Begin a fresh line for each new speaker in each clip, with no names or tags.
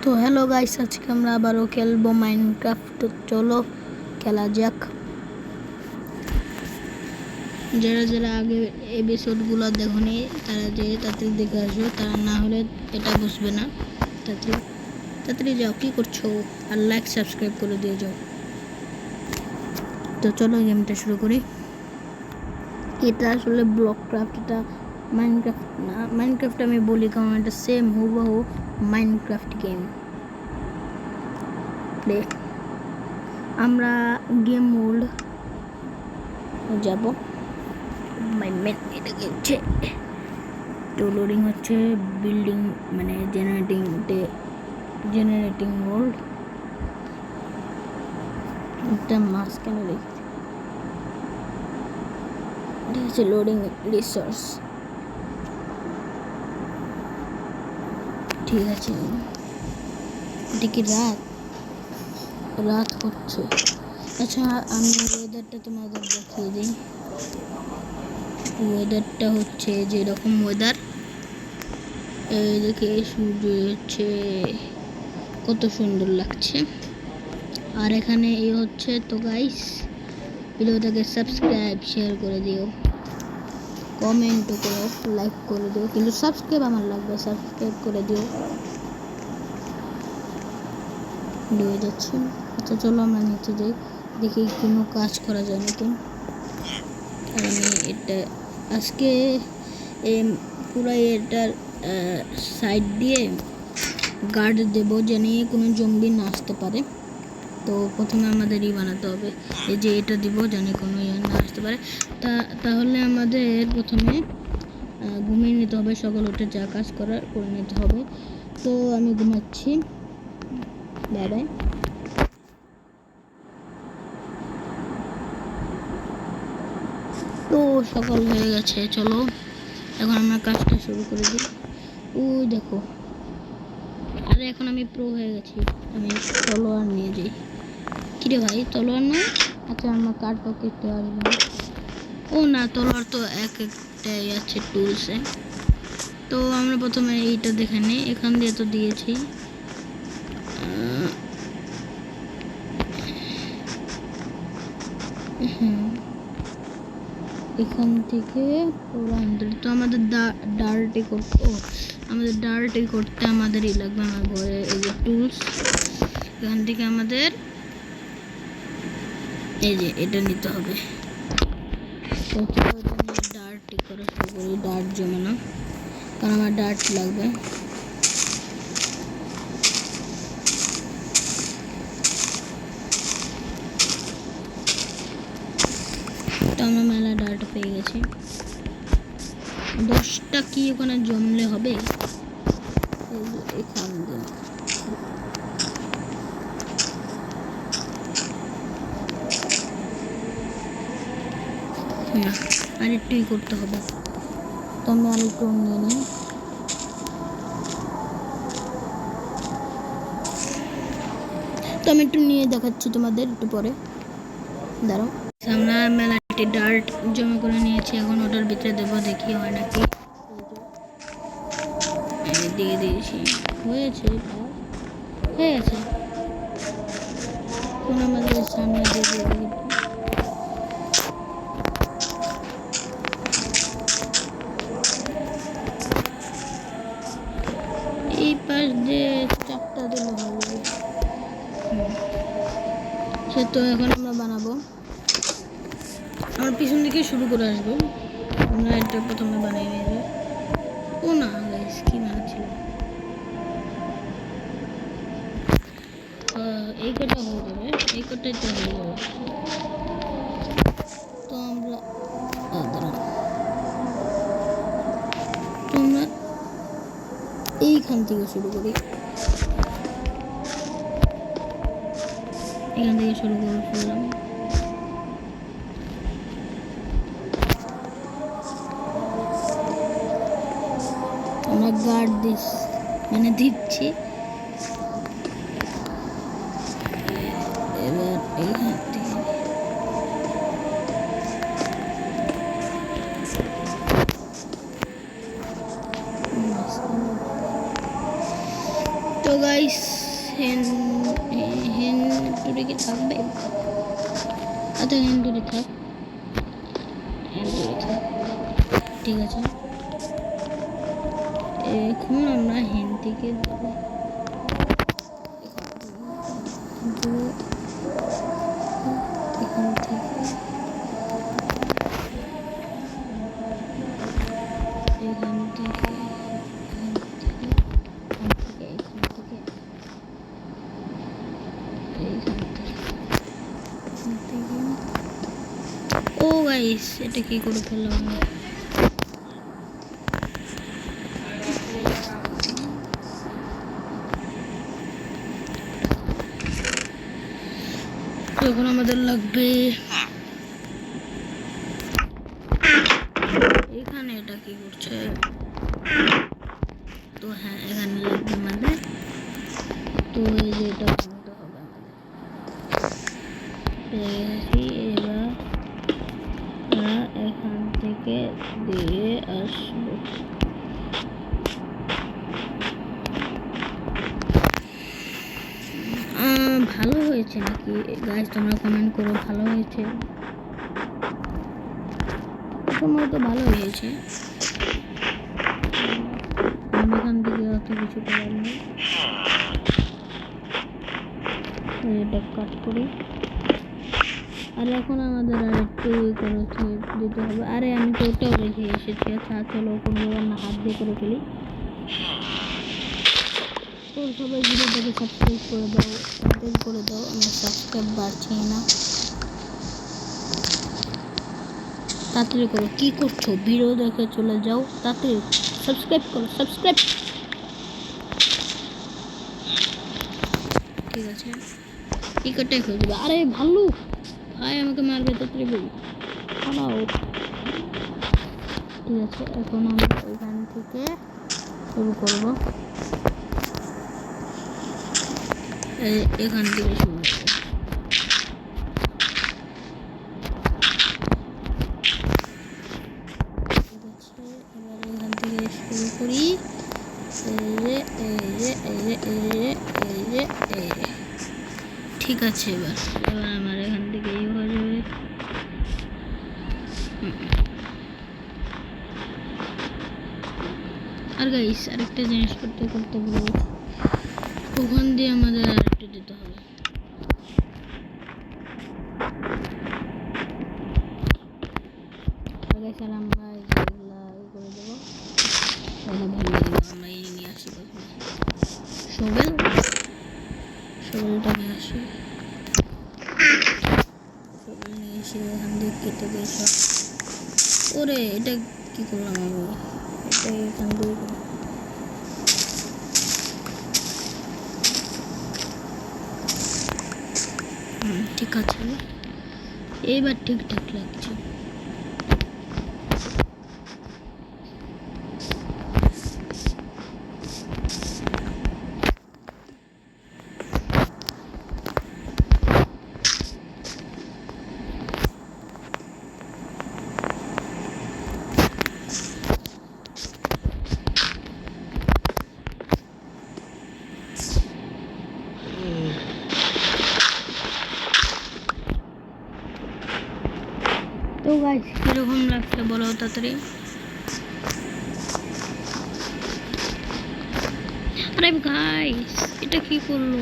তো hello guys, আজকে আমরা আবারও খেলবো মাইনক্রাফট। তো চলো খেলা যাক। যারা যারা আগে এপিসোডগুলো দেখোনি তারা যে তাড়াতাড়ি দেখে আসো, তারা না হলে এটা বুঝবে না। তাড়াতাড়ি তাড়াতাড়ি যাও, কি করছো? আর লাইক সাবস্ক্রাইব করে দিয়ে যাও। তো চলো গেমটা শুরু করি। এটা আসলে ব্লকক্রাফট, এটা মাইনক্রাফট না। মাইনক্রাফট আমি বলি কারণ এটা সেম হুবহু মাইনক্রাফট গেম প্লে। আমরা গেম মোড যাব। মাই মেন এটাকে হচ্ছে তো লোডিং হচ্ছে, বিল্ডিং মানে জেনারেটিং মোড। একটা মাস কেন রেখেছি, এটা হচ্ছে লোডিং রিসোর্স। ঠিক আছে, এটা কি রাত হচ্ছে। আচ্ছা, আমি ওয়েদারটা তোমাদের দেখিয়ে দিই। ওয়েদারটা হচ্ছে যেরকম ওয়েদার, এই দেখে সূর্য হচ্ছে কত সুন্দর লাগছে। আর এখানে এই হচ্ছে। তো গাইস, ভিডিওটাকে সাবস্ক্রাইব শেয়ার করে দিও, কমেন্টও করো, লাইক করে দিও, কিন্তু সাবস্ক্রাইব আমার লাগবে, সাবস্ক্রাইব করে দিও। ডুবে যাচ্ছে। আচ্ছা চলো আমরা নিচে যাই, দেখি কোনো কাজ করা যায় নাকি। আর আমি এটা আজকে পুরো এটার সাইড দিয়ে গার্ড দেব, যেন কোনো জম্বি না আসতে পারে। তো প্রথমে আমাদেরই বানাতে হবে, এই যে এটা দিব যেন কোনো না আসতে পারে। তাহলে আমাদের প্রথমে ঘুমিয়ে নিতে হবে, সকাল উঠে যা কাজ করার করে নিতে হবে। তো আমি ঘুমাচ্ছি, বাই। তো সকাল হয়ে গেছে, চলো এখন আমরা কাজটা শুরু করে দিই। ওই দেখো, আরে এখন আমি প্রো হয়ে গেছি। আমি তলোয়ার নিয়ে যাই। কিরে ভাই, তলোয়ার না? আচ্ছা, আমার কাটও কেটে আসবে না। ও না, তলোয়ার তো এক একটাই আছে টুলসে। তো আমরা প্রথমে এইটা দেখে নিই, এখান দিয়ে তো দিয়েছি। এখান থেকে পুরো আন্দার। তো আমাদের ডার্টি করতে আমাদেরই লাগবে। আমার ঘরে এই যে টুলস, এখান থেকে আমাদের এই যে এটা নিতে হবে। তো ডার্টি করা শুরু করি, ডার্ট জমানো, কারণ আমার ডার্ট লাগবে। তো আমরা মেলা ডার্ট পেয়ে গেছি। 10টা কি ওখানে জমলে হবে? এখান দিয়ে না, আরেকটুই করতে হবে। তো আমি আরেকটু নিয়ে নিই। তো আমি একটু নিয়ে দেখাচ্ছি তোমাদের একটু পরে, দাঁড়াও। আমরা মেলাটি ডার্ট জমা করে নিয়েছি, এখন ওটার ভিতরে দেবো, দেখি হয় নাকি। দিয়ে দিয়েছি, হয়েছে, হয়ে গেছে। এখন আমাদের সামনে দিয়ে দিই। এই পাশ দিয়ে 4টা দিলে হবে। সে তো এখন আমরা বানাবো, আমার পিছন দিকে শুরু করে আসবো। আমরা এটা প্রথমে বানিয়ে নিয়ে যাই। ও না গাইস, কি বানাচ্ছিল? এই কটা হয়ে যাবে, এই কটাই তো হয়ে যাবে। তো আমরা তোমরা এইখান থেকে শুরু করি, এখান থেকে শুরু করে ফেললাম। আমরা গার্ড দিচ্ছি। এবার এইখান থেকে তো গাইস হেন হেন দূরে কি থাকবে? আচ্ছা হেন দূরে থাক, হেন দূরে থাক, ঠিক আছে। এখন আমরা হেন থেকে দেবো এখান থেকে এখান থেকে ও গাইস এটা কি করে ফেললাম আমি? এখন আমাদের লাগবে এখানে, এটা কি করছে? তো হ্যাঁ এখানে লাগবে আমাদের, তো এই যে এটা বানাতে হবে আমাদের। এবার আমরা এখান থেকে দিয়ে আসবো। ভালো হয়েছে নাকি গাইস? তোমরা কমেন্ট করো ভালো হয়েছে। সময় তো ভালো হয়েছে, এখান থেকে অত কিছু করার নেই। এটা কাট করি। আর এখন আমাদের আর একটু দিতে হবে। আরে আমি তো ওটাও রেখে এসেছি। আচ্ছা চলো কোনো না হাত দিয়ে করে ফেলি। তো সবাই ভিডিওটাকে সাবস্ক্রাইব করে দাও, সাবস্ক্রাইব করে দাও। আমার সাবস্ক্রাইব বাড়ছে না, তাড়াতাড়ি করো। কি করছো? ভিডিও দেখে চলে যাও, তাড়াতাড়ি সাবস্ক্রাইব করো, সাবস্ক্রাইব। ঠিক আছে টিকিটটাই হয়ে যাবে। আরে ভালো ভাই আমাকে মারবে, তাড়াতাড়ি বলি পালাও। ঠিক আছে এখন আমরা এখান থেকে শুরু করবো, এখান থেকে শুরু করবো। ঠিক আছে এবার এখান থেকে শুরু করি। ঠিক আছে এবার আমার এখান থেকে এই হয়ে যাবে। আর গাইস আরেকটা জিনিস করতে করতে ভুলে গেছি, ওখান দিয়ে আমাদের আরেকটু দিতে হবে। গাইস আর আমরা এগুলা করে দেবো। ভালো লাগলো, আমরা এই নিয়ে আসি শোভেলটা নিয়ে আসি। শোভেল নিয়ে এসে এখান দিয়ে কেটে দিয়ে সব। ওরে এটা কি করলাম আমি? এটা এখান দিয়ে ঠিক আছে, এইবার ঠিকঠাক লাগছে। তো গাইস কিরকম লাগছে বলো তাড়াতাড়ি। আরে গাইস এটা কি করলো?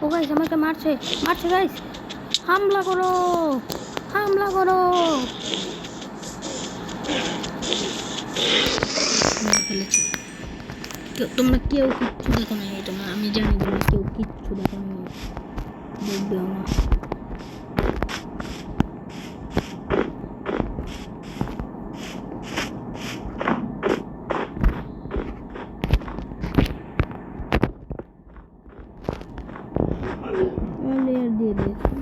ও গাইস আমাকে মারছে মারছে গাইস, হামলা করো হামলা করো। ফেলেছি, তোমরা কেউ কিচ্ছু দেখো না, তোমরা আমি জানি তোমরা কেউ কিচ্ছু দেখো না, দেখবেও না। লেয়ার দিয়ে দিয়েছি।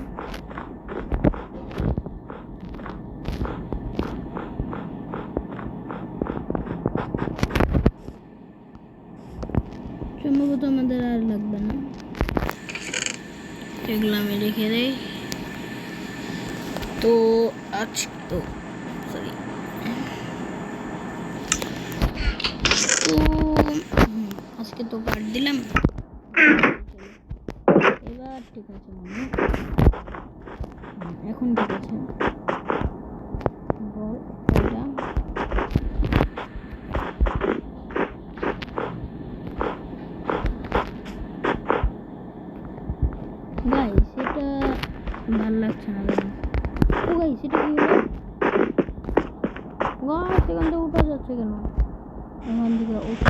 সম্ভবত আমাদের আর লাগবে না, এগুলো আমি রেখে দেই। তো আজ তো তো আজকে তো কাট দিলাম, এবার ঠিক আছে মামু, এখন ঠিক আছে বল এটা গাইস, এটা ভাল লাগছে না কেন? ও গাইস, এটা কি হলো? গাইস, এখান থেকে উঠা যাচ্ছে কেন? এখান থেকে উঠে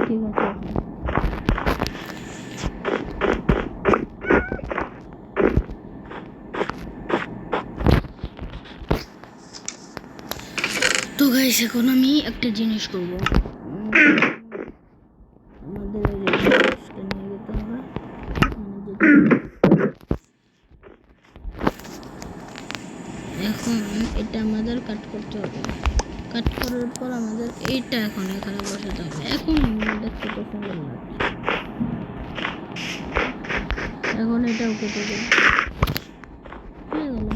ঠিক আছে এখন। তো গাইস, এখন আমি একটা জিনিস করবো, আমাদের এই যে জিনিসটা নিয়ে যেতে হবে, এখন এটা আমাদের কাট করতে হবে, কাট করার পর আমাদের এইটা এখন এখানে বসাতে হবে। এখন দেখতে তো সুন্দর লাগছে, এখন এটাও কেটে দেব, হয়ে গেল।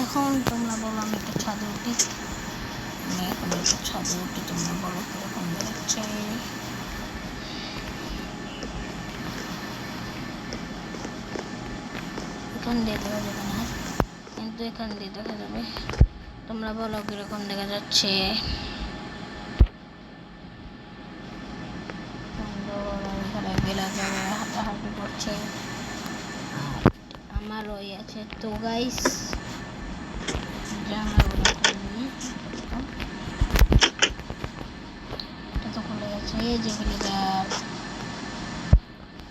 এখন তোমরা বলো আমি একটা ছাদে উঠি, আমি এখন একটা ছাদে উঠি, তোমরা বলো কিরকম বেরোচ্ছে। এখান দিয়ে দেখা যাবে না, কিন্তু এখান দিয়ে দেখা যাবে, তোমরা বলো কিরকম দেখা যাচ্ছে। হাঁটাহাঁটি করছে, আমার ওই আছে। তো গাইস, এটা তো খুলে গেছে, এই যে ভিলেজার,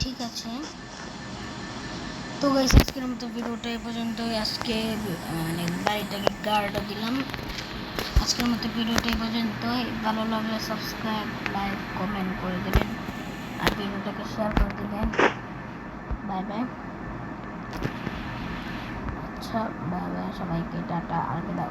ঠিক আছে। তো গাইস, আজকের মতো ভিডিওটা এই পর্যন্তই। আজকে মানে বাড়িটাকে গার্ডও দিলাম। আজকের মতো ভিডিওটা এই পর্যন্তই। ভালো লাগলে সাবস্ক্রাইব, লাইক, কমেন্ট করে দেবেন আর ভিডিওটাকে শেয়ার করে দেবেন। Bye bye. আচ্ছা, বাই বাই সবাইকে, টাটা, আর বিদায়।